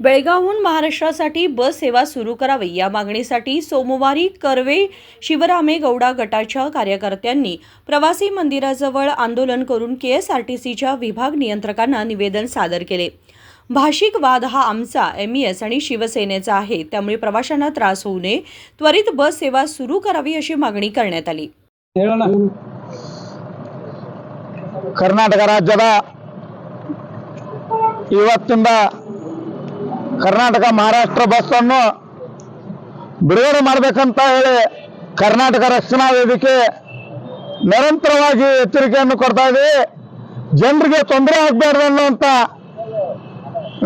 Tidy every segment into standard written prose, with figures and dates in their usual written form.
बेळगावहून महाराष्ट्रासाठी बस सेवा सुरू करावी या मागणीसाठी सोमवारी कर्वे शिवरामे गौडा गटाच्या कार्यकर्त्यांनी प्रवासी मंदिराजवळ आंदोलन करून केएसआरटीसीच्या विभाग नियंत्रकांना निवेदन सादर केले। भाषिक वाद हा आमचा एमईएस आणि शिवसेनेचा आहे, त्यामुळे प्रवाशांना त्रास होऊ नये, त्वरित बस सेवा सुरू करावी अशी मागणी करण्यात आली। ಕರ್ನಾಟಕ ರಾಜ್ಯದ ಇವತ್ತಿಂದ ಕರ್ನಾಟಕ ಮಹಾರಾಷ್ಟ್ರ ಬಸ್ ಅನ್ನು ಬಿಡುಗಡೆ ಮಾಡಬೇಕಂತ ಹೇಳಿ ಕರ್ನಾಟಕ ರಕ್ಷಣಾ ವೇದಿಕೆ ನಿರಂತರವಾಗಿ ಎಚ್ಚರಿಕೆಯನ್ನು ಕೊಡ್ತಾ ಇದೆ। ಜನರಿಗೆ ತೊಂದರೆ ಆಗಬಾರದು ಅನ್ನುವಂತ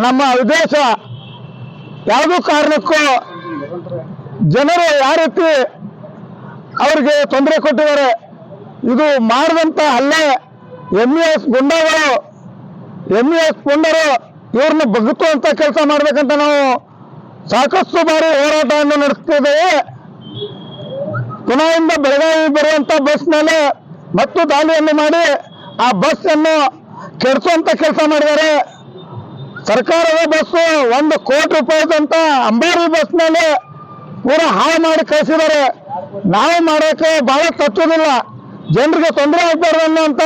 ನಮ್ಮ ಉದ್ದೇಶ ಯಾವುದೇ ಕಾರಣಕ್ಕೂ ಜನರು ಯಾವ ರೀತಿ ಅವರಿಗೆ ತೊಂದರೆ ಕೊಟ್ಟಿದ್ದಾರೆ, ಇದು ಮಾಡಿದಂತ ಹಲ್ಲೆ ಎಂಇಎಸ್ ಗುಂಡಗಳು ಇವ್ರನ್ನ ಬಗ್ಗುವಂತ ಕೆಲಸ ಮಾಡಬೇಕಂತ ನಾವು ಸಾಕಷ್ಟು ಬಾರಿ ಹೋರಾಟವನ್ನು ನಡೆಸ್ತಿದ್ದೇವೆ। ಪುಣೆಯಿಂದ ಬೆಳಗಾವಿ ಬರುವಂತ ಬಸ್ ಮೇಲೆ ಮತ್ತು ದಾಳಿಯನ್ನು ಮಾಡಿ ಆ ಬಸ್ ಅನ್ನು ಕೆಡಿಸುವಂತ ಕೆಲಸ ಮಾಡಿದ್ದಾರೆ। ಸರ್ಕಾರದ ಬಸ್ 1 ಕೋಟಿ ರೂಪಾಯಿದಂತ ಅಂಬಾರಿ ಬಸ್ ಮೇಲೆ ಪೂರಾ ಹಾಳು ಮಾಡಿ ಕಳಿಸಿದ್ದಾರೆ। ನಾವು ಮಾಡೋಕೆ ಬಹಳ ತಪ್ಪುದಿಲ್ಲ, ಜನರಿಗೆ ತೊಂದರೆ ಆಗಬಾರ್ದು ಅನ್ನೋಂತ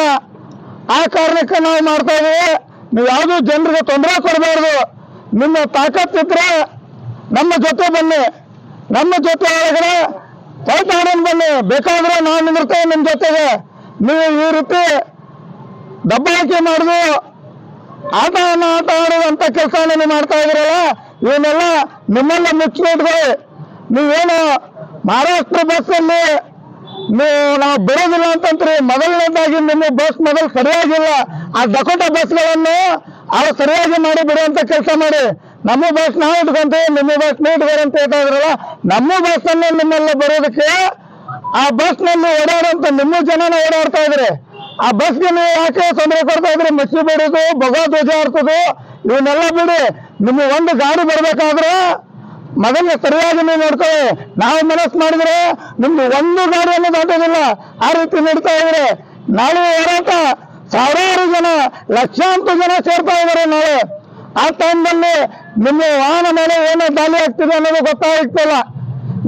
ಆ ಕಾರಣಕ್ಕೆ ನಾವು ಮಾಡ್ತಾ ಇದ್ದೀವಿ। ನೀವು ಯಾವುದೂ ಜನರಿಗೆ ತೊಂದರೆ ಕೊಡಬಾರ್ದು, ನಿಮ್ಮ ತಾಕತ್ತಿದ್ರೆ ನಮ್ಮ ಜೊತೆ ಬನ್ನಿ, ನಮ್ಮ ಜೊತೆ ಒಳಗಡೆ ಹೋರಾಟ ಬನ್ನಿ, ಬೇಕಾದ್ರೆ ನಾವು ನಿಂದಿರ್ತೇವೆ ನಿಮ್ಮ ಜೊತೆಗೆ। ನೀವು ಈ ರೀತಿ ದಬ್ಬಾಳಿಕೆ ಮಾಡುದು ಆಟ ಆಡುವಂತ ಕೆಲಸ ನೀವು ಮಾಡ್ತಾ ಇದ್ದೀರಲ್ಲ, ಇವನ್ನೆಲ್ಲ ನಿಮ್ಮೆಲ್ಲ ಮುಚ್ಚಿಟ್ಕೊಳ್ಳಿ। ನೀವೇನು ಮಹಾರಾಷ್ಟ್ರ ಬಸ್ಸಲ್ಲಿ ನಾವು ಬಿಡೋದಿಲ್ಲ ಅಂತಂತ್ರಿ, ಮೊದಲನೇದಾಗಿ ನಿಮ್ಮ ಬಸ್ ಮೊದಲು ಸರಿಯಾಗಿಲ್ಲ, ಆ ಡಕೋಟ ಬಸ್ಗಳನ್ನು ಅವ್ರು ಸರಿಯಾಗಿ ಮಾಡಿ ಬಿಡುವಂತ ಕೆಲಸ ಮಾಡಿ। ನಮ್ಮ ಬಸ್ ನಾವು ಇಟ್ಕೊಂತೀವಿ, ನಿಮ್ಮ ಬಸ್ ನೀವು ಇಟ್ಕೋರಿ ಅಂತ ಹೇಳ್ತಾ ಇದ್ರಲ್ಲ, ನಮ್ಮ ಬಸ್ ಅನ್ನು ನಿಮ್ಮೆಲ್ಲ ಬರೋದಕ್ಕೆ ಆ ಬಸ್ ನಲ್ಲಿ ಓಡಾಡುವಂತ ನಿಮ್ಮ ಜನನ ಓಡಾಡ್ತಾ ಇದ್ರಿ, ಆ ಬಸ್ಗೆ ನೀವು ಯಾಕೆ ತೊಂದರೆ ಕೊಡ್ತಾ ಇದ್ರಿ? ಮಸಿ ಬಿಡೋದು, ಭಗವ ಧ್ವಜ ಹಾರಿಸೋದು ಇವನ್ನೆಲ್ಲ ಬಿಡಿ। ನಿಮ್ಗೆ ಒಂದು ಗಾಡಿ ಬರ್ಬೇಕಾದ್ರೆ ಮೊದಲೇ ಸರಿಯಾಗಿ ನೀವು ನೋಡ್ಕೊಳ್ಳಿ। ನಾವು ಮನಸ್ಸು ಮಾಡಿದ್ರೆ ನಿಮ್ಗೆ ಒಂದು ಗಾಡಿಯನ್ನು ದಾಟೋದಿಲ್ಲ, ಆ ರೀತಿ ನಡೀತಾ ಇದ್ರೆ ನಾಳೆ ಹೋರಾಟ ಸಾವಿರಾರು ಜನ ಲಕ್ಷಾಂತರ ಜನ ಸೇರ್ತಾ ಇದ್ದಾರೆ ನಾಳೆ। ಆ ಟೈಮ್ನಲ್ಲಿ ನಿಮ್ಮ ವಾಹನ ಮೇಲೆ ಏನೋ ದಾಳಿ ಆಗ್ತಿದೆ ಅನ್ನೋದು ಗೊತ್ತಾಗ್ತಿಲ್ಲ,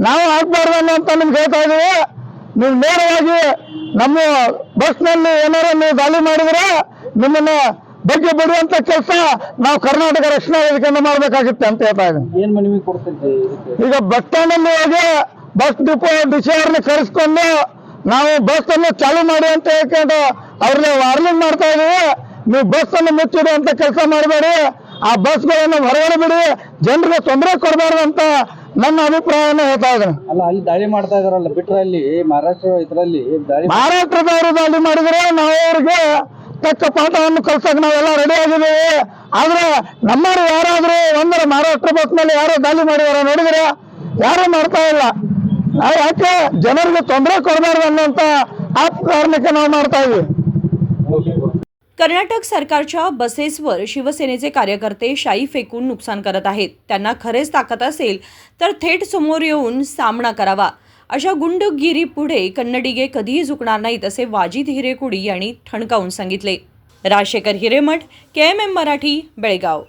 ನಾವು ಆಗ್ಬಾರ್ದು ಅನ್ನೋಂತ ನಿಮ್ಗೆ ಹೇಳ್ತಾ ಇದೀವಿ। ನೀವು ನೇರವಾಗಿ ನಮ್ಮ ಬಸ್ನಲ್ಲಿ ಏನಾರು ನೀವು ದಾಳಿ ಮಾಡಿದ್ರೆ ನಿಮ್ಮನ್ನ ಬಗ್ಗೆ ಬಿಡುವಂತ ಕೆಲಸ ನಾವು ಕರ್ನಾಟಕ ರಕ್ಷಣಾ ವೇದಿಕೆಯನ್ನು ಮಾಡಬೇಕಾಗಿತ್ತು ಅಂತ ಹೇಳ್ತಾ ಇದ್ದೀನಿ। ಈಗ ಬಸ್ ಸ್ಟ್ಯಾಂಡ್ ಅಲ್ಲಿ ಹೋಗಿ ಬಸ್ ಡಿಪೋ ಡಿಸಿಆರ್ನ ಕರೆಸ್ಕೊಂಡು ನಾವು ಬಸ್ ಅನ್ನು ಚಾಲು ಮಾಡಿ ಅಂತ ಹೇಳ್ಕೊಂಡು ಅವ್ರಿಗೆ ವಾರ್ನಿಂಗ್ ಮಾಡ್ತಾ ಇದೀವಿ। ನೀವು ಬಸ್ ಅನ್ನು ಮುಚ್ಚಿಡುವಂತ ಕೆಲಸ ಮಾಡಬೇಡಿ, ಆ ಬಸ್ಗಳನ್ನು ಹೊರಗಡೆ ಬಿಡಿ, ಜನರಿಗೆ ತೊಂದರೆ ಕೊಡಬಾರ್ದು ಅಂತ ನನ್ನ ಅಭಿಪ್ರಾಯನ ಹೇಳ್ತಾ ಇದ್ದೀನಿ। ಅಲ್ಲ, ಅಲ್ಲಿ ದಾಳಿ ಮಾಡ್ತಾ ಇದಾರಲ್ಲ ಬಿಟ್ರೆ ಅಲ್ಲಿ ಮಹಾರಾಷ್ಟ್ರದವರು ದಾಳಿ ಮಾಡಿದ್ರೆ ನಾವು ಅವ್ರಿಗೆ ತಕ್ಕ ಪಾಠವನ್ನು ಕಲ್ಸಕ್ಕೆ ನಾವೆಲ್ಲ ರೆಡಿ ಆಗಿದ್ದೀವಿ। ಆದ್ರೆ ನಮ್ಮವರು ಯಾರಾದ್ರೂ ಒಂದರ ಮಹಾರಾಷ್ಟ್ರ ಬಸ್ ಮೇಲೆ ಯಾರೋ ದಾಳಿ ಮಾಡಿದಾರ ನೋಡಿದ್ರೆ ಯಾರು ಮಾಡ್ತಾ ಇಲ್ಲ। ನಾವು ಯಾಕೆ ಜನರಿಗೆ ತೊಂದರೆ ಕೊಡಬಾರ್ದು ಅನ್ನೋಂತ ಆ ಕಾರಣಕ್ಕೆ ನಾವು ಮಾಡ್ತಾ ಇದ್ದೀವಿ। कर्नाटक सरकारच्या बसेसवर शिवसेनेचे कार्यकर्ते शाई फेकून नुकसान करत आहेत। त्यांना खरेच ताकद असेल तर थेट समोर येऊन सामना करावा। अशा गुंडगिरीपुढे कन्नडिगे कधीही झुकणार नाहीत असे वाजिद हिरेकुडी यांनी ठणकावून सांगितले। राजशेखर हिरेमठ, KMM मराठी, बेळगाव।